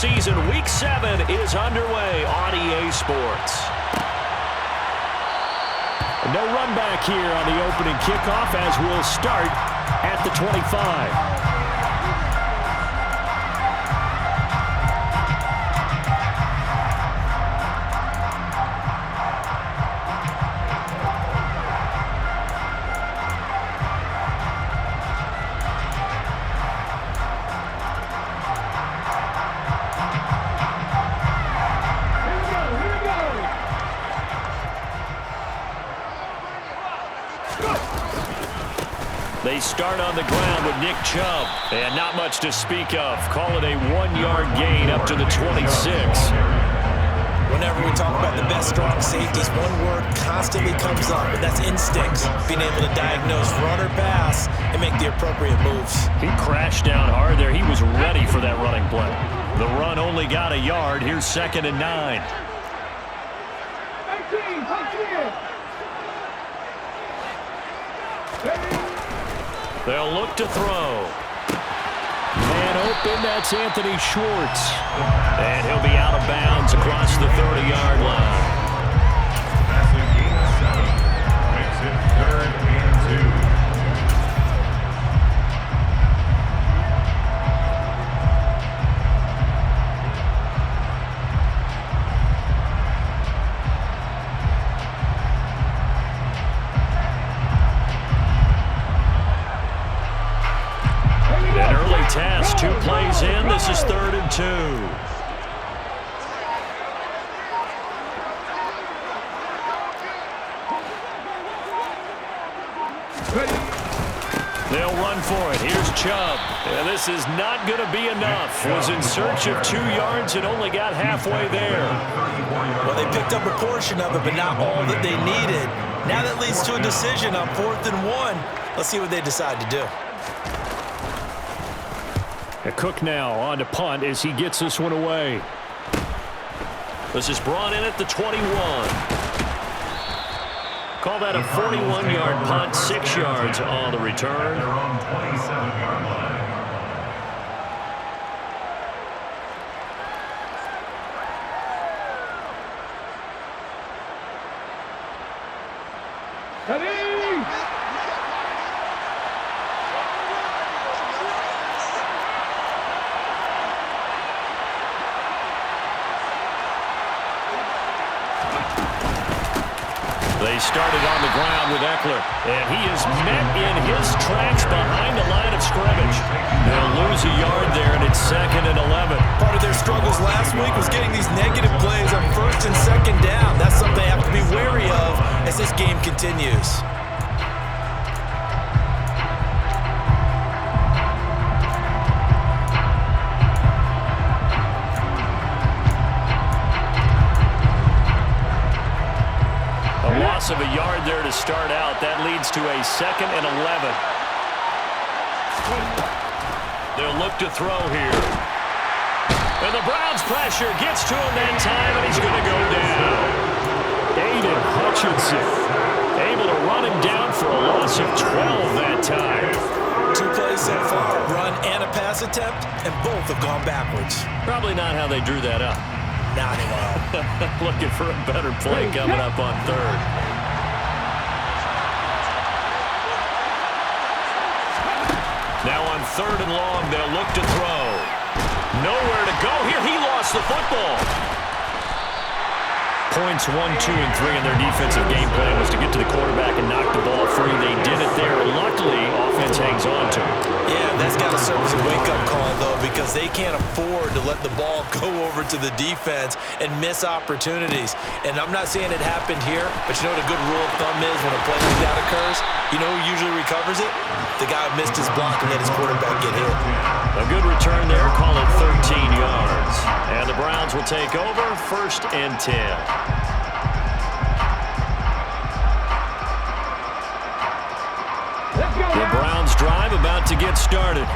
season. Week 7 is underway on EA Sports. No run back here on the opening kickoff as we'll start at the 25. They start on the ground with Nick Chubb. And not much to speak of. Call it a 1-yard gain up to the 26. Whenever we talk about the best strong safeties, one word constantly comes up, and that's instincts. Being able to diagnose run or pass and make the appropriate moves. He crashed down hard there. He was ready for that running play. The run only got a yard. Here's 2nd and 9. They'll look to throw. Man open, that's Anthony Schwartz. And he'll be out of bounds across the 30-yard line. Makes it 3rd and 2. Test, 2 plays in. This is 3rd and 2. They'll run for it. Here's Chubb. And this is not going to be enough. Was in search of 2 yards and only got halfway there. Well, they picked up a portion of it, but not all that they needed. Now that leads to a decision on 4th and 1. Let's see what they decide to do. Cook now on to punt as he gets this one away. This is brought in at the 21. Call that a 41-yard punt, 6 yards on the return. Their own 27-yard line. They started on the ground with Eckler, and he is met in his tracks behind the line of scrimmage. They'll lose a yard there, and it's 2nd and 11. Part of their struggles last week was getting these negative plays on 1st and 2nd down. That's something they have to be wary of as this game continues. Of a yard there to start out. That leads to a 2nd and 11. They'll look to throw here. And the Browns pressure gets to him that time, and he's going to go down. Aiden Hutchinson able to run him down for a loss of 12 that time. 2 plays so far, run and a pass attempt, and both have gone backwards. Probably not how they drew that up. Not at all. Looking for a better play coming up on 3rd. Now on 3rd and long, they'll look to throw. Nowhere to go here. He lost the football. Points 1, 2, and 3 in their defensive game plan was to get to the quarterback and knock the ball free. They did it there. Luckily, offense hangs on to it. Yeah, that's got to serve as a wake-up call, though, because they can't afford to let the ball go over to the defense and miss opportunities. And I'm not saying it happened here, but you know what a good rule of thumb is when a play like that occurs? You know who usually recovers it? The guy who missed his block and let his quarterback get hit. A good return there. Call it 13 yards. And the Browns will take over 1st and 10. The Browns drive about to get started.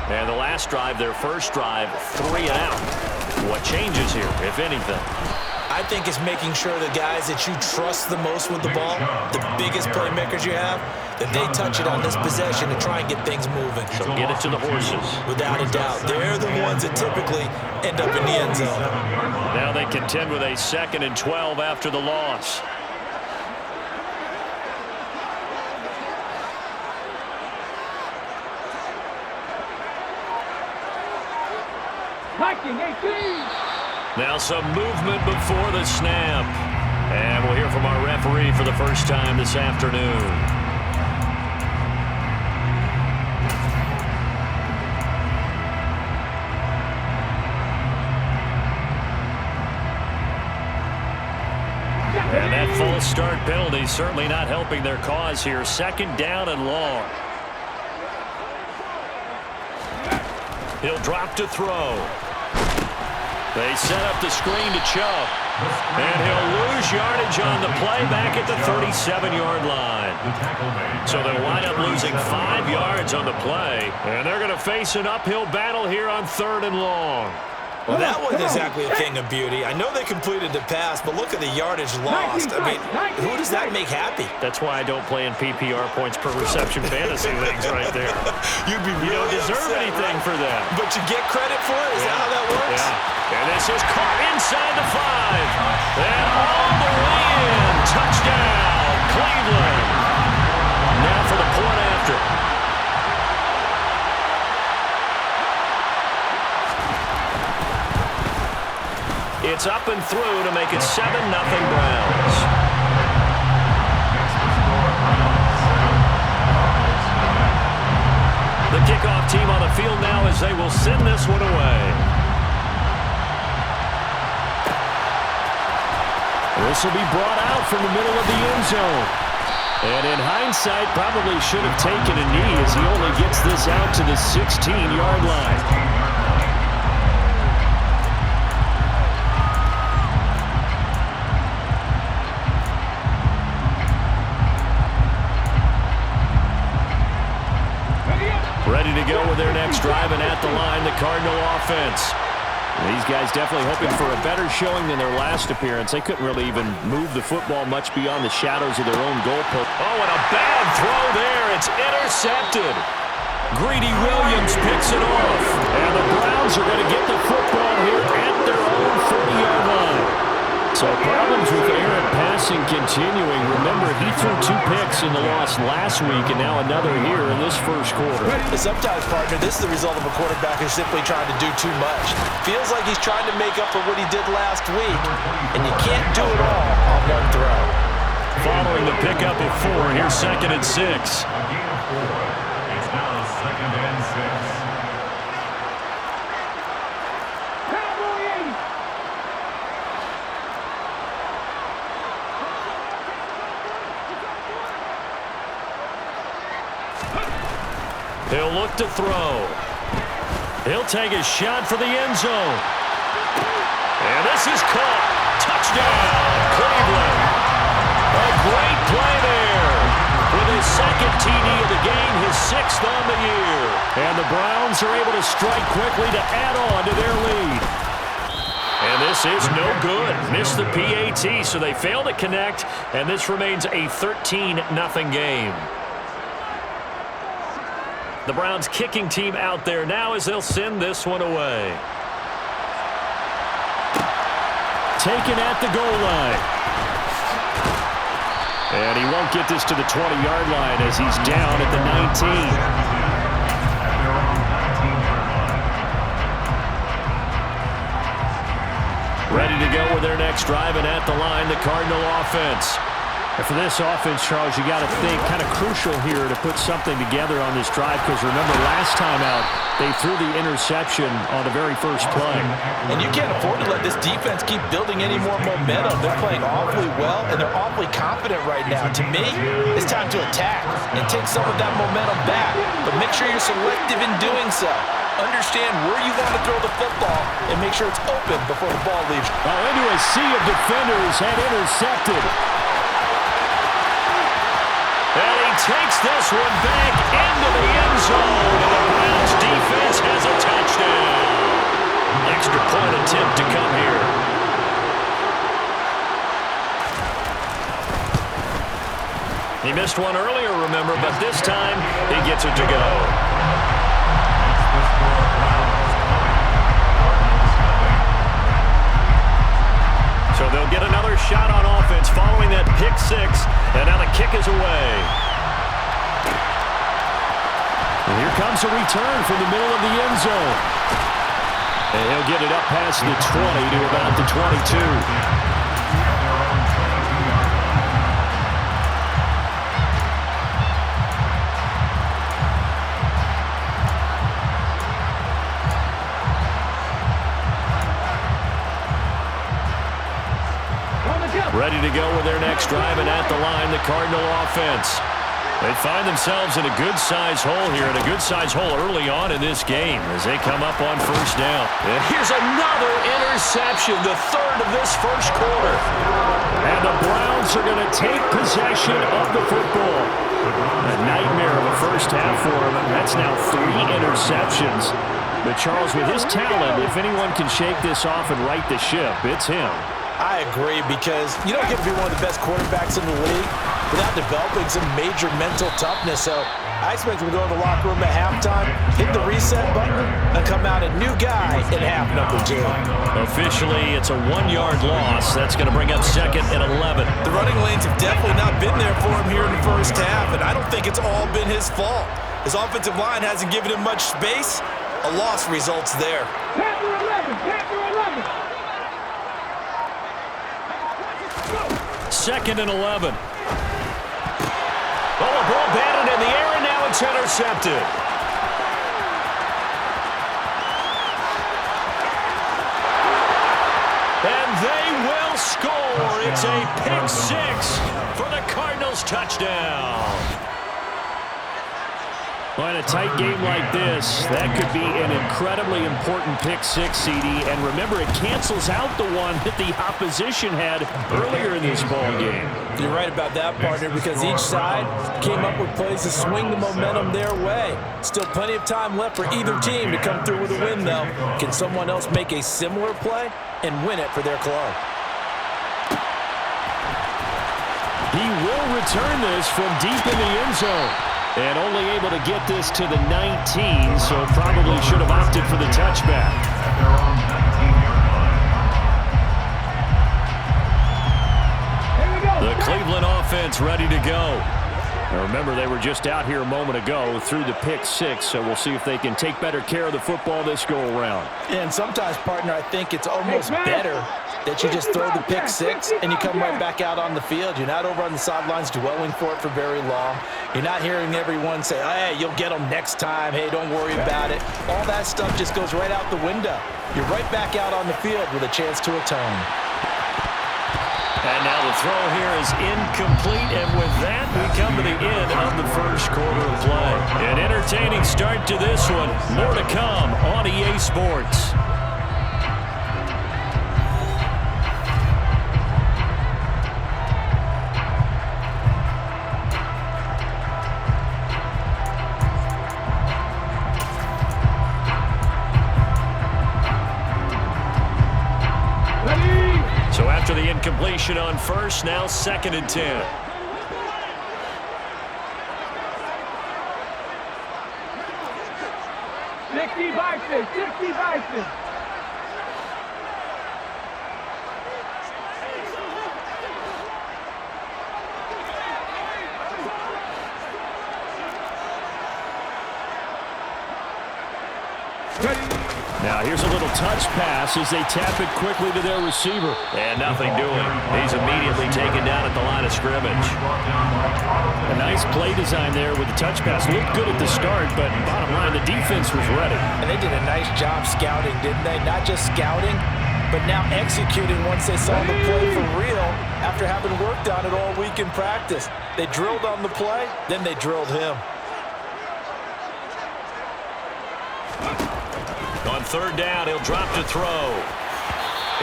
And the last drive, their first drive, 3 and out. What changes here, if anything? I think it's making sure the guys that you trust the most with the ball, the biggest playmakers you have, that they touch it on this possession to try and get things moving. So get it to the horses. Without a doubt. They're the ones that typically end up in the end zone. Now they contend with a 2nd and 12 after the loss. Now some movement before the snap. And we'll hear from our referee for the first time this afternoon. And that false start penalty certainly not helping their cause here. 2nd down and long. He'll drop to throw. They set up the screen to Chubb. And he'll lose yardage on the play back at the 37-yard line. So they'll wind up losing 5 yards on the play. And they're going to face an uphill battle here on 3rd and long. Well, that wasn't exactly a thing of beauty. I know they completed the pass, but look at the yardage lost. I mean, who does that make happy? That's why I don't play in PPR points per reception fantasy leagues right there. You'd be really You don't deserve upset, anything right? for that. But you get credit for it? Is that how that works? Yeah. And this is caught inside the 5. And all the way in. Touchdown, Cleveland. Now for the point after. It's up and through to make it 7-0 Browns. The kickoff team on the field now as they will send this one away. This will be brought out from the middle of the end zone. And in hindsight, probably should have taken a knee as he only gets this out to the 16-yard line. Ready to go with their next drive, and at the line, the Cardinal offense. These guys definitely hoping for a better showing than their last appearance. They couldn't really even move the football much beyond the shadows of their own goalpost. Oh, and a bad throw there. It's intercepted. Greedy Williams picks it off. And the Browns are going to get the football here at their own 40-yard line. So problems with errant passing continuing. Remember, he threw 2 picks in the loss last week and now another here in this first quarter. Sometimes, partner, this is the result of a quarterback who's simply trying to do too much. Feels like he's trying to make up for what he did last week, and you can't do it all on one throw. Following the pickup of 4, here's 2nd and 6. It's now 2nd and 6. He'll look to throw. He'll take a shot for the end zone. And this is caught. Touchdown, Cleveland. A great play there. With his 2nd TD of the game, his 6th on the year. And the Browns are able to strike quickly to add on to their lead. And this is no good. Missed the PAT, so they fail to connect, and this remains a 13-0 game. The Browns kicking team out there now as they'll send this one away. Taken at the goal line. And he won't get this to the 20-yard line as he's down at the 19. Ready to go with their next drive, and at the line, the Cardinal offense. And for this offense, Charles, you got to think kind of crucial here to put something together on this drive, because remember last time out, they threw the interception on the very first play. And you can't afford to let this defense keep building any more momentum. They're playing awfully well, and they're awfully confident right now. To me, it's time to attack and take some of that momentum back, but make sure you're selective in doing so. Understand where you want to throw the football and make sure it's open before the ball leaves. Well, into a sea of defenders and intercepted. And he takes this one back into the end zone, and the Browns defense has a touchdown. Extra point attempt to come here. He missed one earlier, remember, but this time he gets it to go. So they'll get another shot on offense following that pick six, and now the kick is away. And here comes a return from the middle of the end zone. And he'll get it up past the 20 to about the 22. Ready to go with their next drive, and at the line, the Cardinal offense. They find themselves in a good-sized hole here, and a good-sized hole early on in this game as they come up on first down. And here's another interception, the third of this first quarter. And the Browns are going to take possession of the football. A nightmare of a first half for them. That's now 3 interceptions. But Charles, with his talent, if anyone can shake this off and right the ship, it's him. I agree, because you don't get to be one of the best quarterbacks in the league without developing some major mental toughness. So I expect him to go to the locker room at halftime, hit the reset button, and come out a new guy in half number 2. Officially, it's a 1-yard loss. That's going to bring up second and 11. The running lanes have definitely not been there for him here in the first half, and I don't think it's all been his fault. His offensive line hasn't given him much space. A loss results there. Panther 11, Panther 11. Second and 11. Oh, a ball batted in the air, and now it's intercepted. And they will score. It's a pick six for the Cardinals touchdown. Well, in a tight game like this, that could be an incredibly important pick six, CD. And remember, it cancels out the one that the opposition had earlier in this ball game. You're right about that, partner, because each side came up with plays to swing the momentum their way. Still plenty of time left for either team to come through with a win, though. Can someone else make a similar play and win it for their club? He will return this from deep in the end zone. And only able to get this to the 19, so probably should have opted for the touchback. The Cleveland offense ready to go. Now remember, they were just out here a moment ago through the pick six, so we'll see if they can take better care of the football this go-around. And sometimes, partner, I think it's almost better that you just throw the pick six and you come right back out on the field. You're not over on the sidelines dwelling for it for very long. You're not hearing everyone say, hey, you'll get them next time. Hey, don't worry about it. All that stuff just goes right out the window. You're right back out on the field with a chance to atone. And now the throw here is incomplete, and with that, we come to the end of the first quarter of play. An entertaining start to this one. More to come on EA Sports. So after the incompletion on first, now second and 10. Sixty Bison, 60 Bison. Now here's a little touch pass as they tap it quickly to their receiver. And nothing doing. He's immediately taken down at the line of scrimmage. A nice play design there with the touch pass. Looked good at the start, but bottom line, the defense was ready. And they did a nice job scouting, didn't they? Not just scouting, but now executing once they saw the play for real after having worked on it all week in practice. They drilled on the play, then they drilled him. On third down, he'll drop to throw.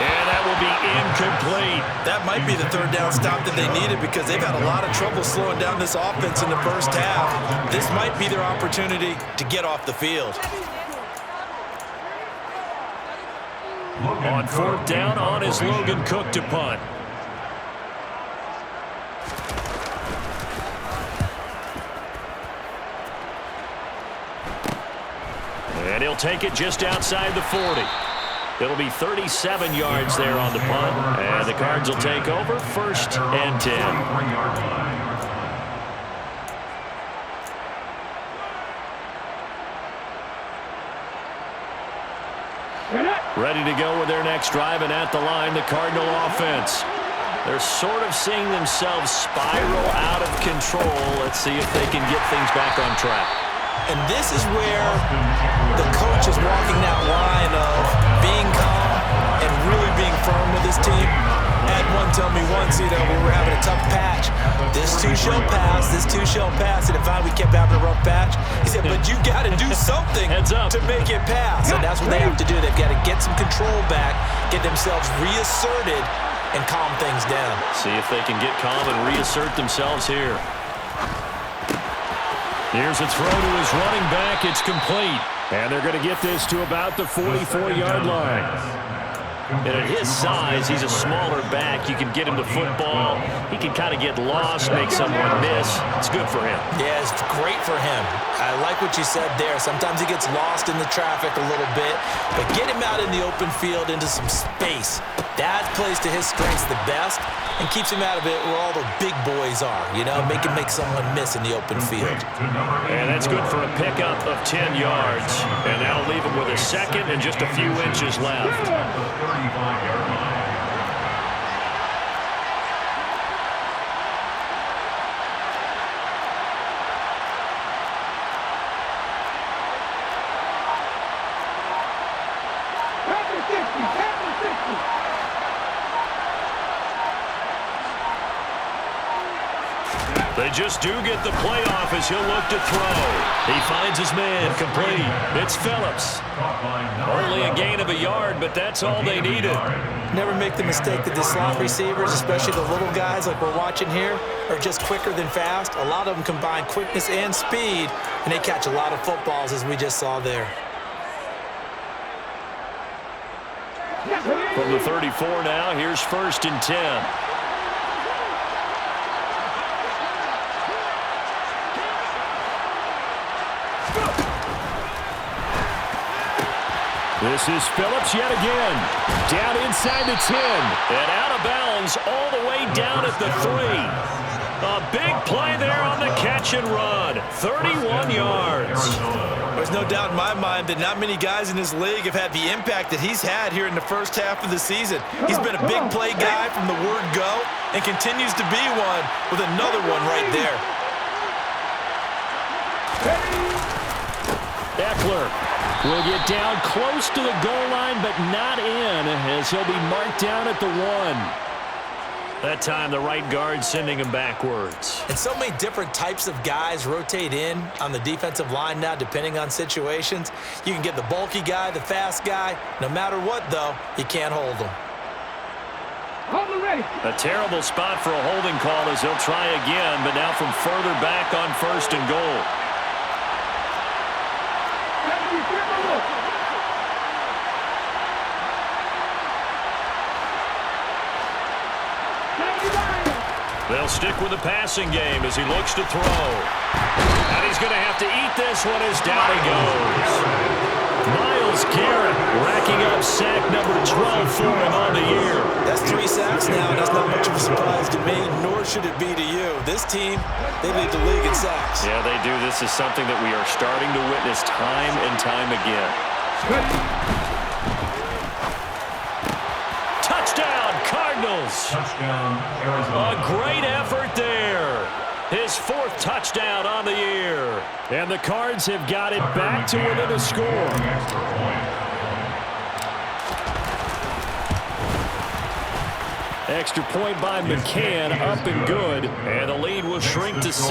And that will be incomplete. That might be the third down stop that they needed because they've had a lot of trouble slowing down this offense in the first half. This might be their opportunity to get off the field. On fourth down, on is Logan Cook to punt. They'll take it just outside the 40. It'll be 37 yards there on the punt, and the Cards will take over 1st and 10. Ready to go with their next drive, and at the line, the Cardinal offense. They're sort of seeing themselves spiral out of control. Let's see if they can get things back on track. And this is where the coach is walking that line of being calm and really being firm with his team. Had one tell me once, we were having a tough patch. This too shall pass, this too shall pass. And if we kept having a rough patch, he said, but you got to do something to make it pass. And that's what they have to do. They've got to get some control back, get themselves reasserted, and calm things down. See if they can get calm and reassert themselves here. Here's a throw to his running back. It's complete. And they're going to get this to about the 44-yard line. And at his size, he's a smaller back. You can get him the football. He can kind of get lost, make someone miss. It's good for him. Yeah, it's great for him. I like what you said there. Sometimes he gets lost in the traffic a little bit, but get him out in the open field into some space. That plays to his strengths the best and keeps him out of it where all the big boys are, make him make someone miss in the open field. And that's good for a pickup of 10 yards. And that'll leave him with a second and just a few inches left. 35-yard line. They just do get the playoff as he'll look to throw. He finds his man, complete. It's Phillips. Only a gain of a yard, but that's all they needed. Never make the mistake that the slot receivers, especially the little guys like we're watching here, are just quicker than fast. A lot of them combine quickness and speed, and they catch a lot of footballs, as we just saw there. From the 34 now, here's 1st and 10. This is Phillips yet again. Down inside the 10. And out of bounds all the way down at the 3. A big play there on the catch and run. 31 yards. There's no doubt in my mind that not many guys in this league have had the impact that he's had here in the first half of the season. He's been a big play guy from the word go and continues to be one with another one right there. Eckler will get down close to the goal line, but not in, as he'll be marked down at the 1. That time, the right guard sending him backwards. And so many different types of guys rotate in on the defensive line now, depending on situations. You can get the bulky guy, the fast guy. No matter what, though, you can't hold them. A terrible spot for a holding call as he'll try again, but now from further back on 1st and goal. They'll stick with the passing game as he looks to throw. And he's going to have to eat this one as down he goes. Myles Garrett racking up sack number 12 for him on the year. That's 3 sacks now, and that's not much of a surprise to me, nor should it be to you. This team, they lead the league in sacks. Yeah, they do. This is something that we are starting to witness time and time again. Touchdown, Cardinals. Touchdown, Arizona. A great effort there. His 4th touchdown on the year. And the Cards have got it back to within a score. Extra point. Extra point by McCann, up and good. And the lead will shrink to 6.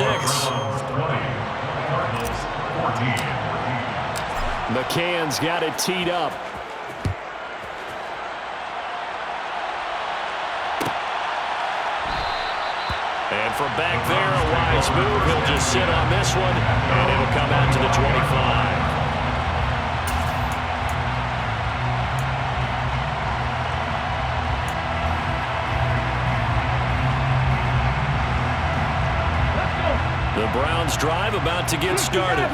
McCann's got it teed up. And from back there, a wise move. He'll just sit on this one, and it'll come out to the 25. The Browns drive about to get started.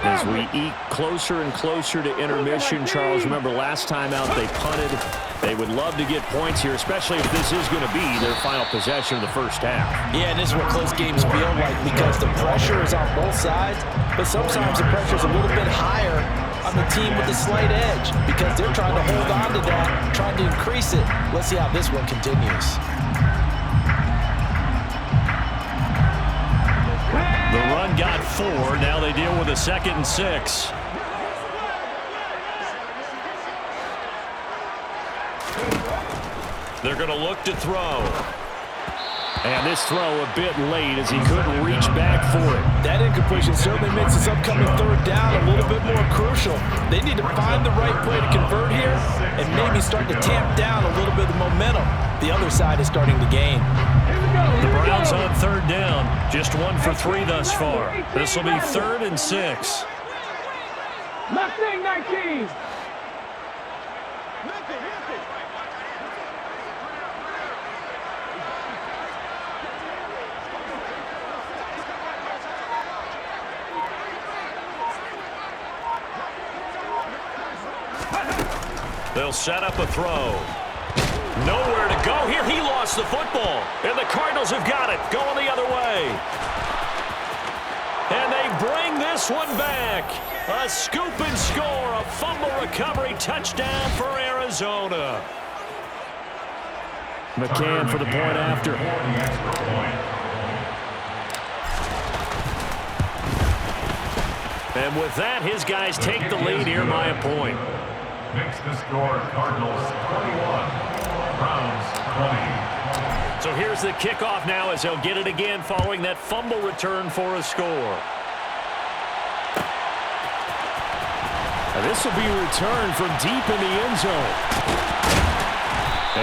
As we eke closer and closer to intermission, Charles, remember last time out they punted. They would love to get points here, especially if this is going to be their final possession of the first half. Yeah, and this is what close games feel like because the pressure is on both sides, but sometimes the pressure is a little bit higher on the team with the slight edge because they're trying to hold on to that, trying to increase it. Let's see how this one continues. The run got 4. Now they deal with a 2nd and 6. They're going to look to throw. And this throw a bit late as he couldn't reach back for it. That incompletion certainly makes this upcoming third down a little bit more crucial. They need to find the right play to convert here and maybe start to tamp down a little bit of the momentum. The other side is starting to gain. The Browns on 3rd down. Just 1 for 3 thus far. This will be 3rd and 6. Mustang 19. They'll set up a throw. Nowhere to go here. He lost the football. And the Cardinals have got it. Going the other way. And they bring this one back. A scoop and score. A fumble recovery touchdown for Arizona. McCann for the point after. And with that, his guys take the lead here by a point. Makes the score Cardinals 21, Browns 20. So here's the kickoff now as they'll get it again following that fumble return for a score. And this will be returned from deep in the end zone.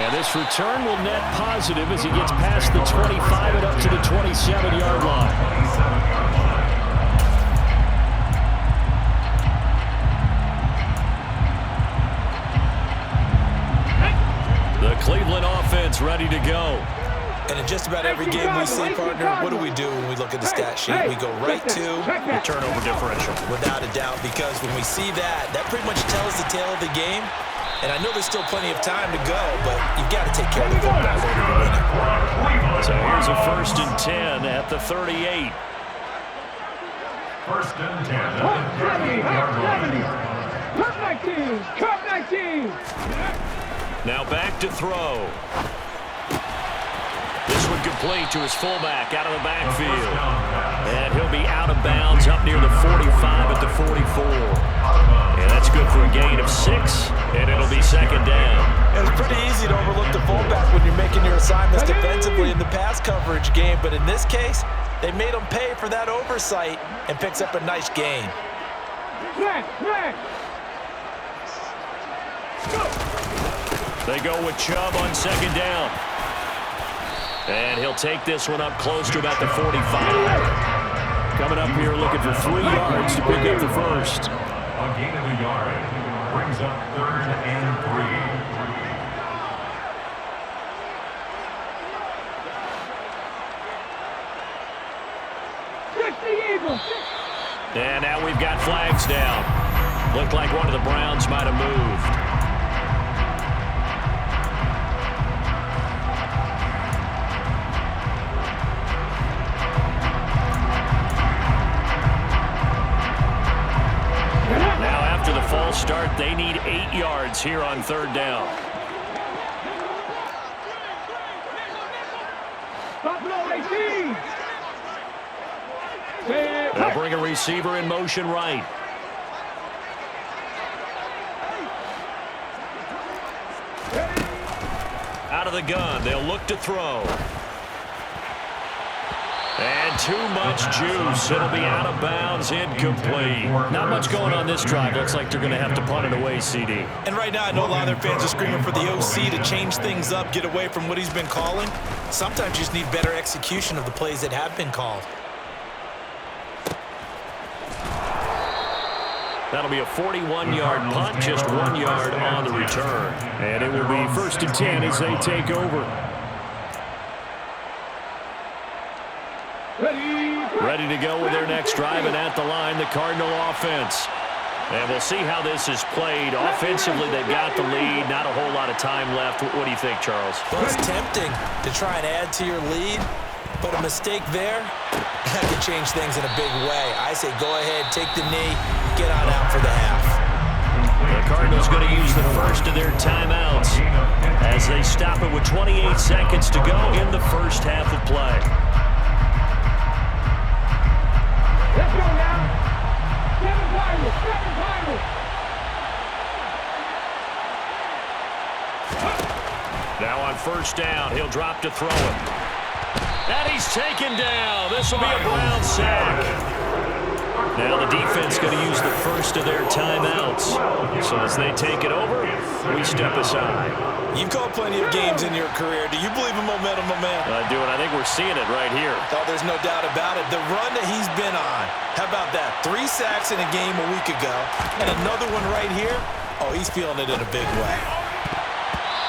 And this return will net positive as he gets past the 25 and up to the 27-yard line. Cleveland offense ready to go. And in just about every game we see, partner, what do we do when we look at the stat sheet? We go right to the turnover differential. Without a doubt, because when we see that, that pretty much tells the tale of the game. And I know there's still plenty of time to go, but you've got to take care of the football in order to win it. So here's a 1st and 10 at the 38. 1st and 10 at the 38-yard line. Cup 19. Cup 19. Now back to throw. This one complete to his fullback out of the backfield. And he'll be out of bounds up near the 45 at the 44. And that's good for a gain of 6, and it'll be 2nd down. It's pretty easy to overlook the fullback when you're making your assignments defensively in the pass coverage game, but in this case, they made him pay for that oversight and picks up a nice gain. They go with Chubb on 2nd down. And he'll take this one up close to about the 45. Coming up here looking for 3 yards to pick up the first. A gain of a yard brings up 3rd and 3. And now we've got flags down. Looked like one of the Browns might have moved. Now after the false start, they need 8 yards here on 3rd down. They'll bring a receiver in motion right. Out of the gun, they'll look to throw. And too much juice. It'll be out of bounds, incomplete. Not much going on this drive. Looks like they're going to have to punt it away, CD. And right now, I know a lot of their fans are screaming for the OC to change things up, get away from what he's been calling. Sometimes you just need better execution of the plays that have been called. That'll be a 41-yard punt, just 1 yard on the return. And it will be 1st and 10 as they take over. Ready, Ready to go with their next drive, and at the line, the Cardinal offense. And we'll see how this is played. Offensively, they've got the lead. Not a whole lot of time left. What do you think, Charles? Well, it's tempting to try and add to your lead, but a mistake there could change things in a big way. I say go ahead, take the knee, get on out for the half. The Cardinals going to use the first of their timeouts as they stop it with 28 seconds to go in the first half of play. Let's go now. 7 Pirates, 7 Pirates. Now on first down, he'll drop to throw it. And he's taken down. This will be a Brown sack. Now the defense going to use the first of their timeouts. So as they take it over, we step aside. You've called plenty of games in your career. Do you believe in momentum, my man? I do, and I think we're seeing it right here. Oh, there's no doubt about it. The run that he's been on. How about that? 3 sacks in a game a week ago, and another one right here. Oh, he's feeling it in a big way.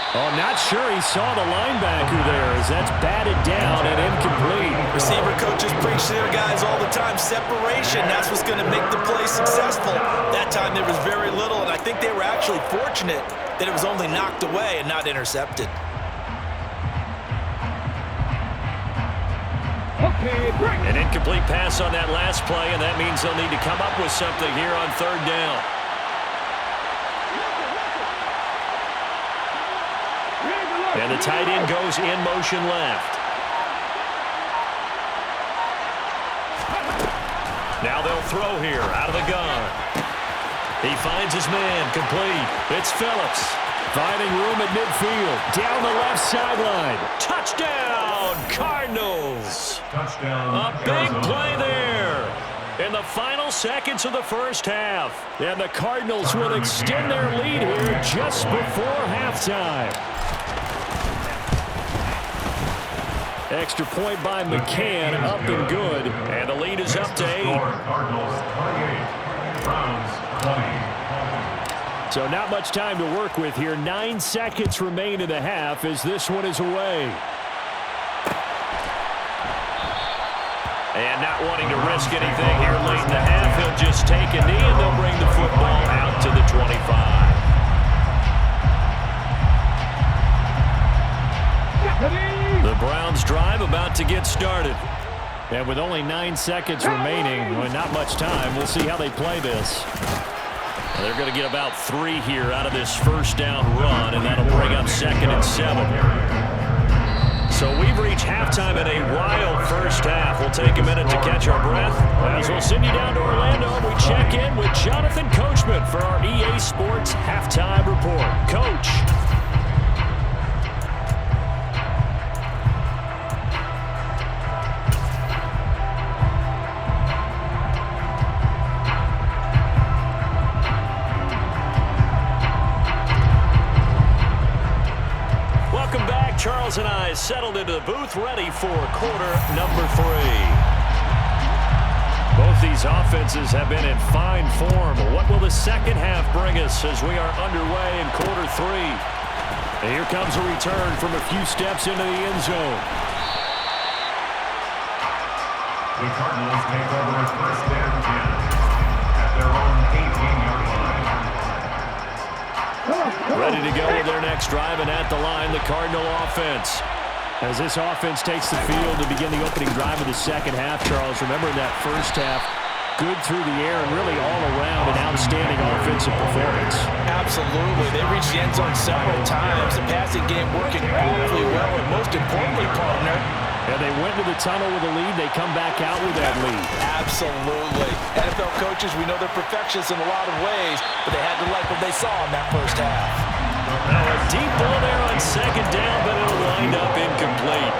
Oh, not sure he saw the linebacker there as that's batted down and incomplete. Receiver coaches preach to their guys all the time. Separation, that's what's going to make the play successful. That time there was very little, and I think they were actually fortunate that it was only knocked away and not intercepted. An incomplete pass on that last play, and that means they'll need to come up with something here on third down. And the tight end goes in motion left. Now they'll throw here out of the gun. He finds his man, complete. It's Phillips. Finding room at midfield. Down the left sideline. Touchdown, Cardinals. Touchdown. A big play there in the final seconds of the first half. And the Cardinals will extend their lead here just before halftime. Extra point by McCann, up and good. And the lead is up to 8. Cardinals 28, Browns 20. So not much time to work with here. 9 seconds remain in the half as this one is away. And not wanting to risk anything here late in the half, he'll just take a knee and they'll bring the football out to the 25. The Browns drive about to get started. And with only 9 seconds remaining, well, not much time, we'll see how they play this. They're going to get about 3 here out of this first down run, and that'll bring up 2nd and 7. So we've reached halftime in a wild first half. We'll take a minute to catch our breath as we'll send you down to Orlando and we check in with Jonathan Coachman for our EA Sports Halftime Report. Coach. Charles and I settled into the booth, ready for quarter number 3. Both these offenses have been in fine form. What will the second half bring us as we are underway in quarter 3? And here comes a return from a few steps into the end zone. The Cardinals take over first and 10 at their own 18-yard line. Ready to go with their next drive, and at the line, the Cardinal offense. As this offense takes the field to begin the opening drive of the second half, Charles, remember in that first half, good through the air and really all around an outstanding offensive performance. Absolutely. They reached the end zone several times. The passing game working awfully well, and most importantly, partner, and they went to the tunnel with a lead. They come back out with that lead. Absolutely. NFL coaches, we know they're perfectionists in a lot of ways, but they had to like what they saw in that first half. Now a deep ball there on second down, but it'll wind up incomplete.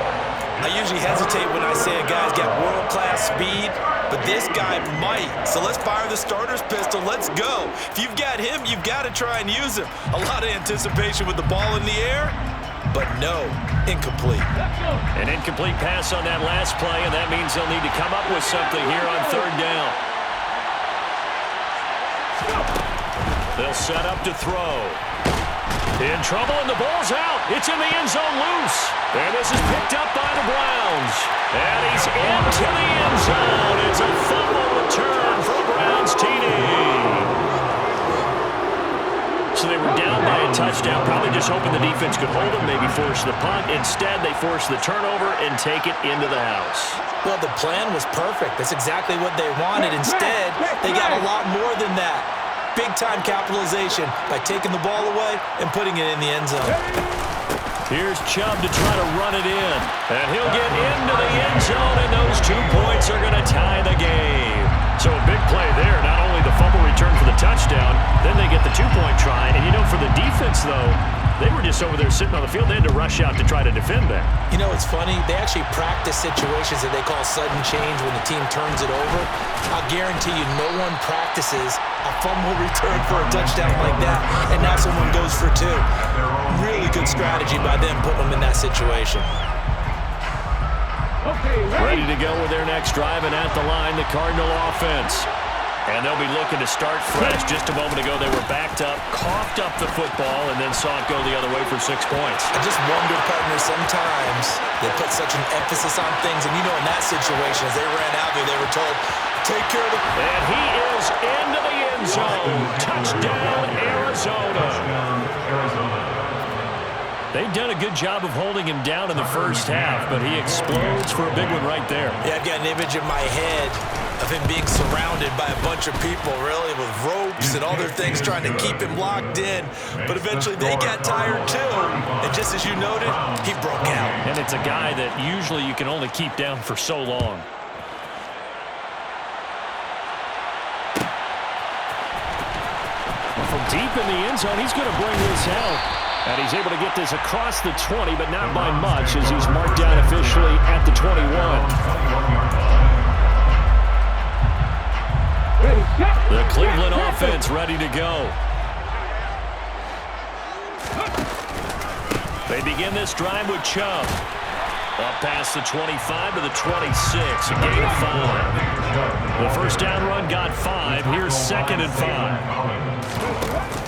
I usually hesitate when I say a guy's got world-class speed, but this guy might. So let's fire the starter's pistol. Let's go. If you've got him, you've got to try and use him. A lot of anticipation with the ball in the air, but no, incomplete. An incomplete pass on that last play, and that means they'll need to come up with something here on third down. They'll set up to throw. In trouble, and the ball's out. It's in the end zone loose. And this is picked up by the Browns. And he's into the end zone. It's a fumble return for Browns TD. So they were down by a touchdown, probably just hoping the defense could hold them, maybe force the punt. Instead, they force the turnover and take it into the house. Well, the plan was perfect. That's exactly what they wanted. Instead, they got a lot more than that. Big-time capitalization by taking the ball away and putting it in the end zone. Here's Chubb to try to run it in. And he'll get into the end zone, and those 2 points are going to tie the game. So a big play there. Not only the fumble return for the touchdown, then they get the 2-point try. And, you know, for the defense, though, they were just over there sitting on the field. They had to rush out to try to defend that. You know, it's funny. They actually practice situations that they call sudden change when the team turns it over. I'll guarantee you no one practices a fumble return for a touchdown like that, and now someone goes for 2. Really good strategy by them putting them in that situation. Ready to go with their next drive, and at the line, the Cardinal offense. And they'll be looking to start fresh. Just a moment ago, they were backed up, coughed up the football, and then saw it go the other way for 6 points. I just wonder, partner, sometimes they put such an emphasis on things. And, you know, in that situation, as they ran out there, they were told, take care of the... And he is into the end zone. Touchdown, Arizona. They've done a good job of holding him down in the first half, but he explodes for a big one right there. Yeah, I've got an image in my head of him being surrounded by a bunch of people, really, with ropes and other things trying to keep him locked in. But eventually they got tired, too. And just as you noted, he broke out. And it's a guy that usually you can only keep down for so long. From deep in the end zone, he's going to bring this out. And he's able to get this across the 20, but not by much, as he's marked down officially at the 21. The Cleveland offense ready to go. They begin this drive with Chubb. Up past the 25 to the 26, a gain of 5. The first down run got 5. Here's 2nd and 5.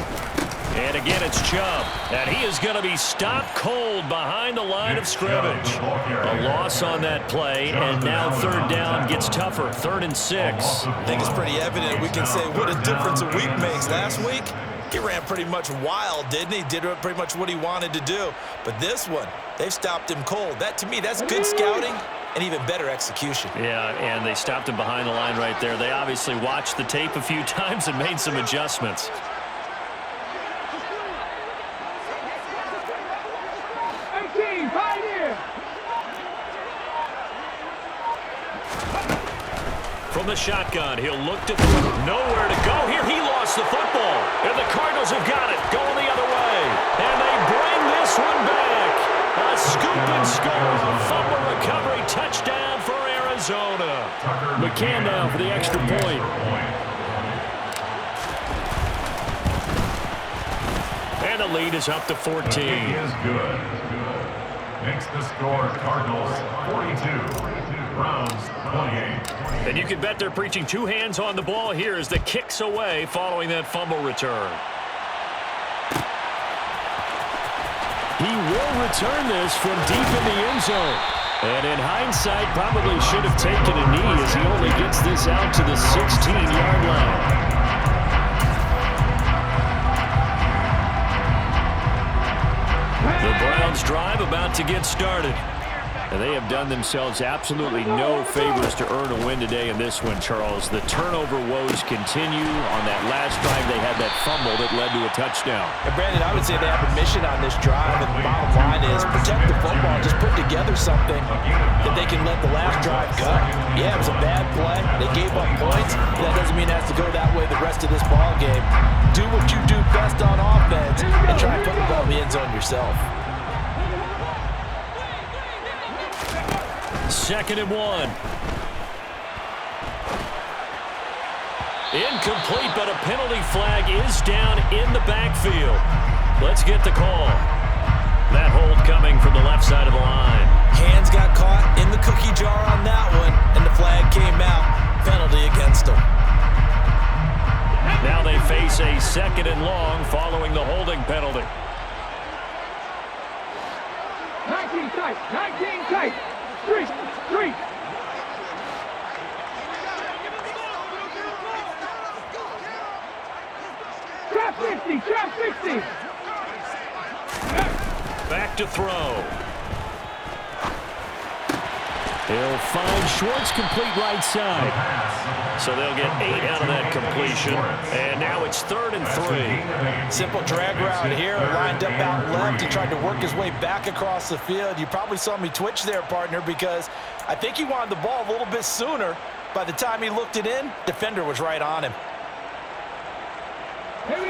And again, it's Chubb. And he is going to be stopped cold behind the line of scrimmage. A loss on that play, and now 3rd down gets tougher. 3rd and 6. I think it's pretty evident. We can say what a difference a week makes. Last week, he ran pretty much wild, didn't he? Did pretty much what he wanted to do. But this one, they've stopped him cold. That, to me, that's good scouting and even better execution. Yeah, and they stopped him behind the line right there. They obviously watched the tape a few times and made some adjustments. From the shotgun, he'll look to throw. Nowhere to go here. He lost the football. And the Cardinals have got it. Going the other way. And they bring this one back. A scoop and score. Fumble recovery. Touchdown for Arizona. McCann now for the extra point. And the lead is up to 14. The kick is good. Makes the score Cardinals 42. Browns 28. And you can bet they're preaching 2 hands on the ball here as the kick's away following that fumble return. He will return this from deep in the end zone. And in hindsight, probably should have taken a knee as he only gets this out to the 16-yard line. The Browns drive about to get started. And they have done themselves absolutely no favors to earn a win today in this one, Charles. The turnover woes continue. On that last drive, they had that fumble that led to a touchdown. And Brandon, I would say they have a mission on this drive, and the bottom line is protect the football. Just put together something that they can let the last drive go. Yeah, it was a bad play. They gave up points. But that doesn't mean it has to go that way the rest of this ball game. Do what you do best on offense and try and put the ball in the end zone yourself. 2nd and 1. Incomplete, but a penalty flag is down in the backfield. Let's get the call. That hold coming from the left side of the line. Hands got caught in the cookie jar on that one, and the flag came out. Penalty against them. Now they face a 2nd and long following the holding penalty. tight. 19 tight. Street. Trap 60. Back to throw. He'll find Schwartz complete right side. So they'll get 8 out of that completion. And now it's 3rd and 3. Simple drag route here, lined up out left. He tried to work his way back across the field. You probably saw me twitch there, partner, because I think he wanted the ball a little bit sooner. By the time he looked it in, defender was right on him.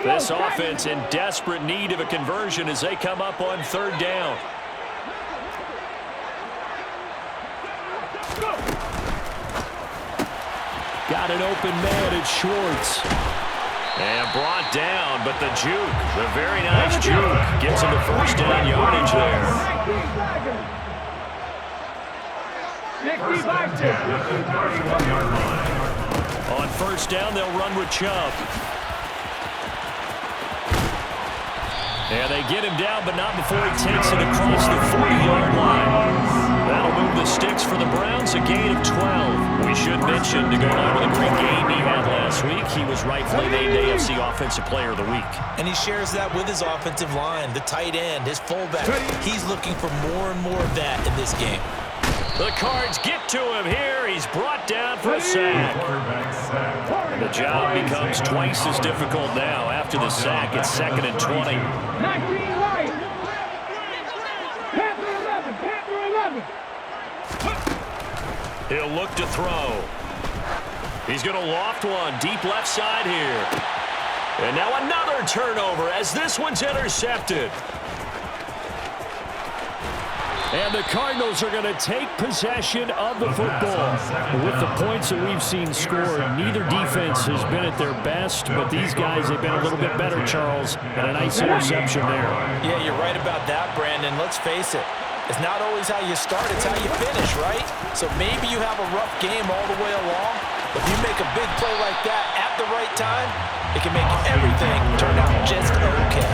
This offense in desperate need of a conversion as they come up on 3rd down. Got an open man, it's Schwartz. And brought down, but the juke, the very nice juke, gets him to 1st down yardage there. 31-yard line. On 1st down, they'll run with Chubb. And they get him down, but not before he takes it across the 40-yard line. That'll move the sticks for the Browns, a gain of 12. We should mention, to go on with a great game he had last week, he was rightfully named AFC Offensive Player of the Week. And he shares that with his offensive line, the tight end, his fullback. He's looking for more and more of that in this game. The Cards get to him here. He's brought down for a sack. The job becomes twice as difficult now. After the sack, it's 2nd and 20. 19 right. Panther 11. He'll look to throw. He's going to loft one deep left side here. And now another turnover as this one's intercepted. And the Cardinals are going to take possession of the football. With the points that we've seen scored, neither defense has been at their best, but these guys have been a little bit better, Charles, and a nice interception there. Yeah, you're right about that, Brandon. Let's face it. It's not always how you start, it's how you finish, right? So maybe you have a rough game all the way along, but if you make a big play like that at the right time, it can make everything turn out just okay.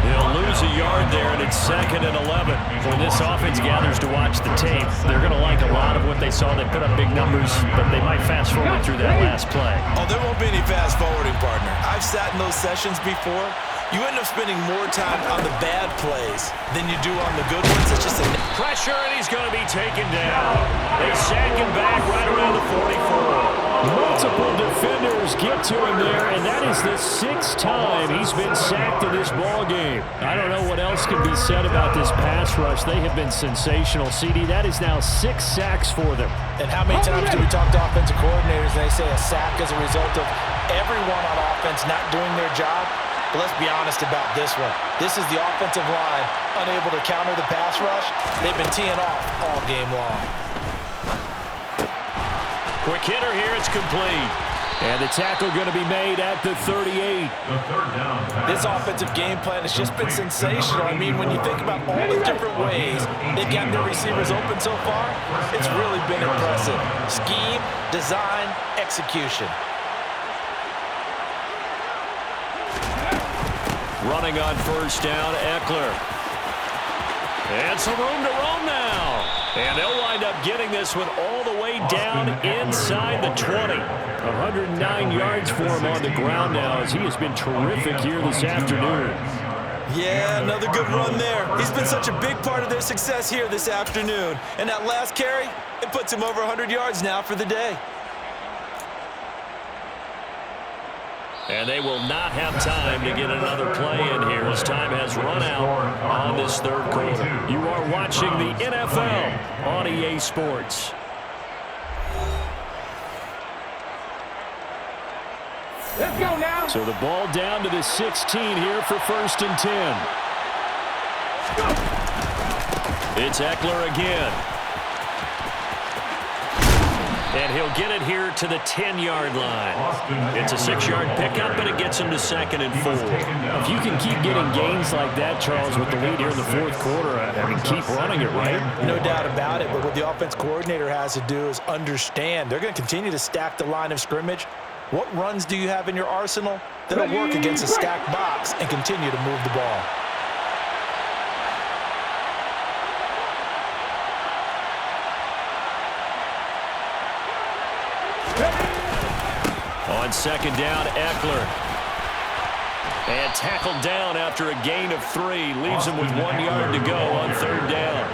They'll lose a yard there, and it's 2nd and 11. When this offense gathers to watch the tape, they're going to like a lot of what they saw. They put up big numbers, but they might fast-forward through that last play. Oh, there won't be any fast-forwarding, partner. I've sat in those sessions before. You end up spending more time on the bad plays than you do on the good ones. It's just a pressure, and he's going to be taken down. They sack him back right around the 44. Multiple defenders get to him there, and that is the 6th time he's been sacked in this ball game. I don't know what else can be said about this pass rush. They have been sensational, CD. That is now 6 sacks for them. And how many times do we talk to offensive coordinators and they say a sack is a result of everyone on offense not doing their job? But let's be honest about this one. This is the offensive line unable to counter the pass rush. They've been teeing off all game long. Quick hitter here, it's complete. And the tackle going to be made at the 38. This offensive game plan has just been sensational. I mean, when you think about all the different ways they've gotten their receivers open so far, it's really been impressive. Scheme, design, execution. Running on 1st down, Eckler. And some room to roam now. And they'll wind up getting this one all the way down inside the 20. 109 yards for him on the ground now as he has been terrific here this afternoon. Yeah, another good run there. He's been such a big part of their success here this afternoon. And that last carry, it puts him over 100 yards now for the day. And they will not have time to get another play in here as time has run out on this 3rd quarter. You are watching the NFL on EA Sports. Let's go now. So the ball down to the 16 here for 1st and 10. It's Eckler again. And he'll get it here to the 10-yard line. It's a 6-yard pickup, but it gets him to 2nd and 4. If you can keep getting gains like that, Charles, with the lead here in the 4th quarter, I mean, keep running it, right? No doubt about it, but what the offense coordinator has to do is understand. They're going to continue to stack the line of scrimmage. What runs do you have in your arsenal that'll work against a stacked box and continue to move the ball? On second down, Eckler. And tackled down after a gain of 3. Leaves him with 1 yard to go on third down.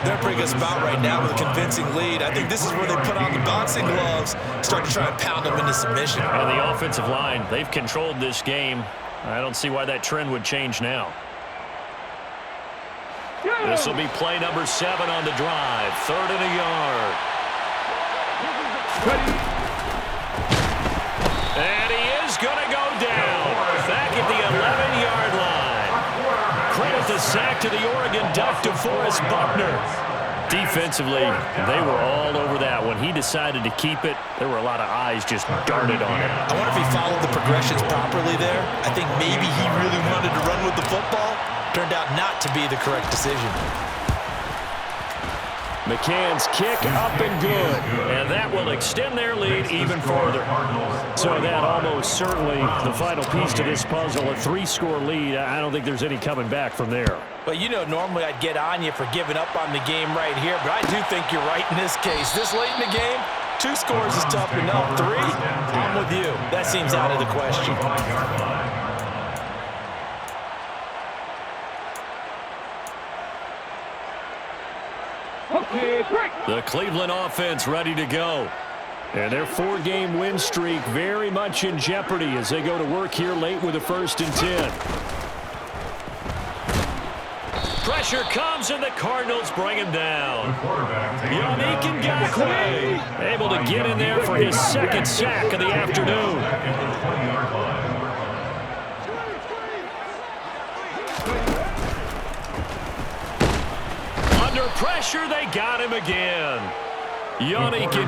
They're a pretty good spot right now with a convincing lead. I think this is where they put on the boxing gloves, start to try and pound them into submission. And the offensive line, they've controlled this game. I don't see why that trend would change now. This will be play number 7 on the drive. 3rd and a yard. And he is going to go down. Back at the 11-yard line. Credit the sack to the Oregon Duck, DeForest Buckner. Defensively, they were all over that. When he decided to keep it, there were a lot of eyes just darted on it. I wonder if he followed the progressions properly there. I think maybe he really wanted to run with the football. Turned out not to be the correct decision. McCann's kick up and good, and that will extend their lead even further. So that almost certainly the final piece to this puzzle, a 3-score lead. I don't think there's any coming back from there. Well, you know, normally I'd get on you for giving up on the game right here, but I do think you're right in this case. This late in the game, 2 scores is tough enough. 3, I'm with you. That seems out of the question. The Cleveland offense ready to go. And their 4-game win streak very much in jeopardy as they go to work here late with a 1st and 10. Pressure comes and the Cardinals bring him down. i-kee able to get in there for his 2nd sack of the afternoon. Under pressure, they got him again. i-kee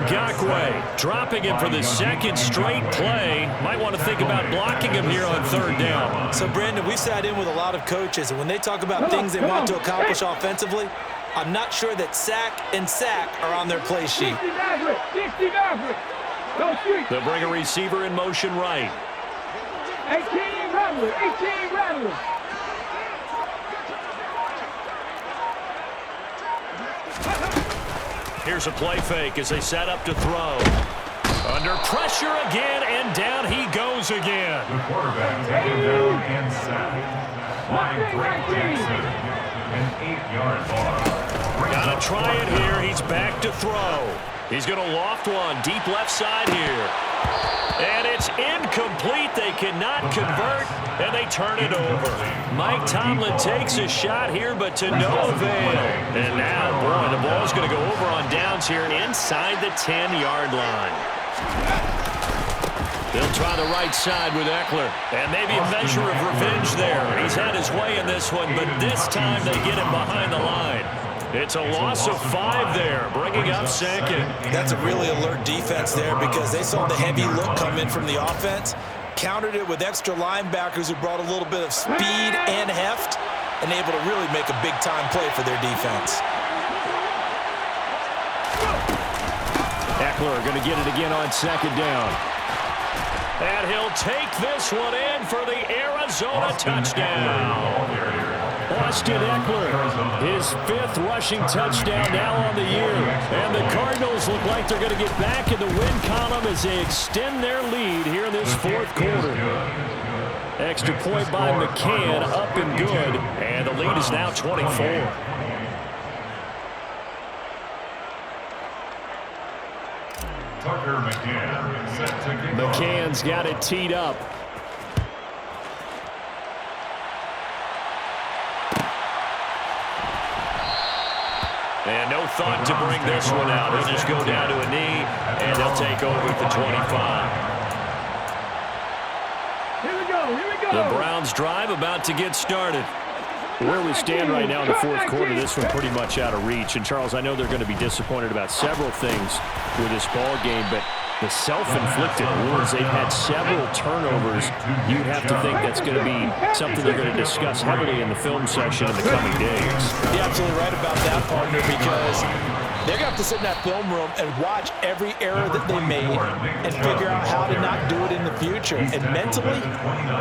dropping him for the 2nd straight play. Might want to think about blocking him here on 3rd down. So, Brandon, we sat in with a lot of coaches, and when they talk about things they want to accomplish offensively, I'm not sure that sack and sack are on their play sheet. They'll bring a receiver in motion right. 18 rattlers. Here's a play fake as they set up to throw. Under pressure again, and down he goes again. The quarterback taken down and sacked. Line break Jackson. An 8-yard loss. Gotta try it here. He's back to throw. He's going to loft one deep left side here. And it's incomplete. They cannot convert, and they turn it over. Mike Tomlin takes a shot here, but to no avail. And now, boy, the ball's going to go over on downs here inside the 10-yard line. They'll try the right side with Eckler. And maybe a measure of revenge there. He's had his way in this one, but this time they get him behind the line. It's a loss of 5 there, bringing up 2nd. That's a really alert defense there because they saw the heavy look come in from the offense, countered it with extra linebackers who brought a little bit of speed and heft, and able to really make a big-time play for their defense. Eckler going to get it again on 2nd down. And he'll take this one in for the Arizona touchdown. Austin Eckler, his 5th rushing touchdown now on the year. And the Cardinals look like they're going to get back in the win column as they extend their lead here in this 4th quarter. Extra point by McCann, up and good. And the lead is now 24. Tucker McCann set to kick off. McCann's got it teed up. And no thought to bring this one out. He'll just go down to a knee, and they'll take over at the 25. Here we go. The Browns drive about to get started. Where we stand right now in the 4th quarter, this one pretty much out of reach. And, Charles, I know they're going to be disappointed about several things with this ball game, but the self-inflicted wounds, they've had several turnovers. You'd have to think that's going to be something they're going to discuss heavily in the film session in the coming days. You're absolutely right about that, partner, because they're going to have to sit in that film room and watch every error that they made and figure out how to not do it in the future. And mentally,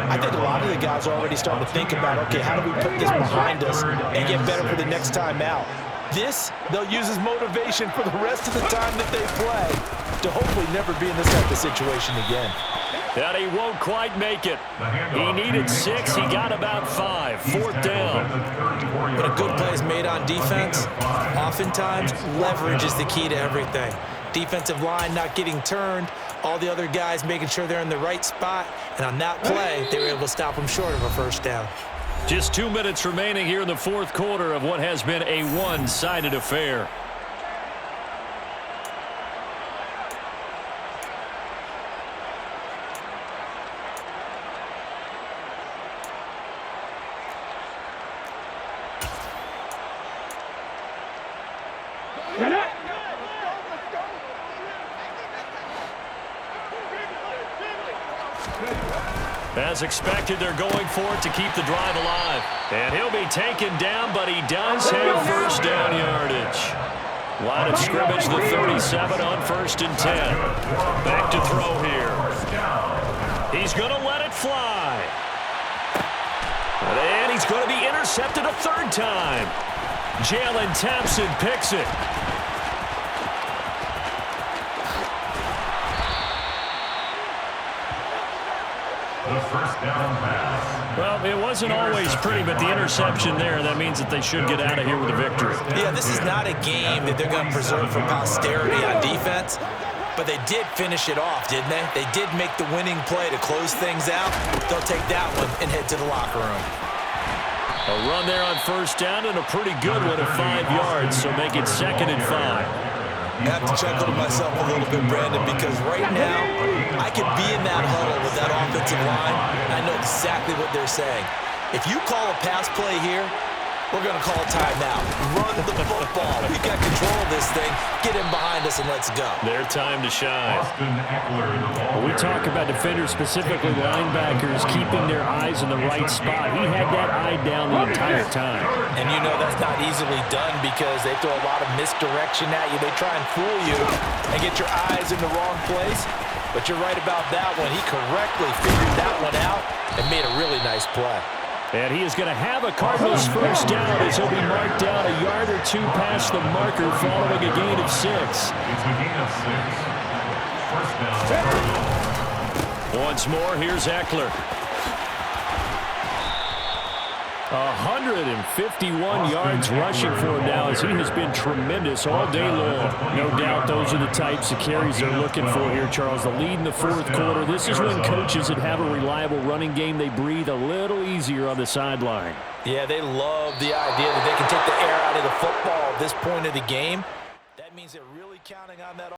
I think a lot of the guys are already starting to think about, okay, how do we put this behind us and get better for the next time out? This, they'll use as motivation for the rest of the time that they play. to hopefully never be in this type of situation again. And he won't quite make it. He needed 6. He got about 5. 4th down. When a good play is made on defense, oftentimes leverage is the key to everything. Defensive line not getting turned, all the other guys making sure they're in the right spot, and on that play, they were able to stop them short of a first down. Just 2 minutes remaining here in the 4th quarter of what has been a one-sided affair. As expected, they're going for it to keep the drive alive. And he'll be taken down, but he does have first down yardage. Line of scrimmage, the 37 on 1st and 10. Back to throw here. He's going to let it fly. And he's going to be intercepted a 3rd time. Jalen Thompson picks it. The first down pass. Well, it wasn't always pretty, but the interception there, that means that they should get out of here with a victory. Yeah, this is not a game that they're going to preserve for posterity on defense, but they did finish it off, didn't they? They did make the winning play to close things out. They'll take that one and head to the locker room. A run there on 1st down and a pretty good one at 5 yards, so make it 2nd and 5. I have to chuckle to myself a little bit, Brandon, because right now I could be in that huddle with that offensive line. I know exactly what they're saying. If you call a pass play here, we're going to call a timeout. Run the football. We've got control of this thing. Get him behind us and let's go. Their time to shine. We talk about defenders, specifically linebackers, keeping their eyes in the right spot. He had that eye down the entire time. And you know that's not easily done because they throw a lot of misdirection at you. They try and fool you and get your eyes in the wrong place. But you're right about that one. He correctly figured that one out and made a really nice play. And he is going to have a Cardinals first down as he'll be marked down a yard or 2 past the marker following a gain of 6. It's a gain of 6. First down. Once more, here's Eckler. 151 yards rushing for him now as he has been tremendous all day long. No doubt those are the types of carries they're looking for here, Charles. The lead in the 4th quarter. This is when coaches that have a reliable running game, they breathe a little easier on the sideline. Yeah, they love the idea that they can take the air out of the football at this point of the game. That means they're really counting on that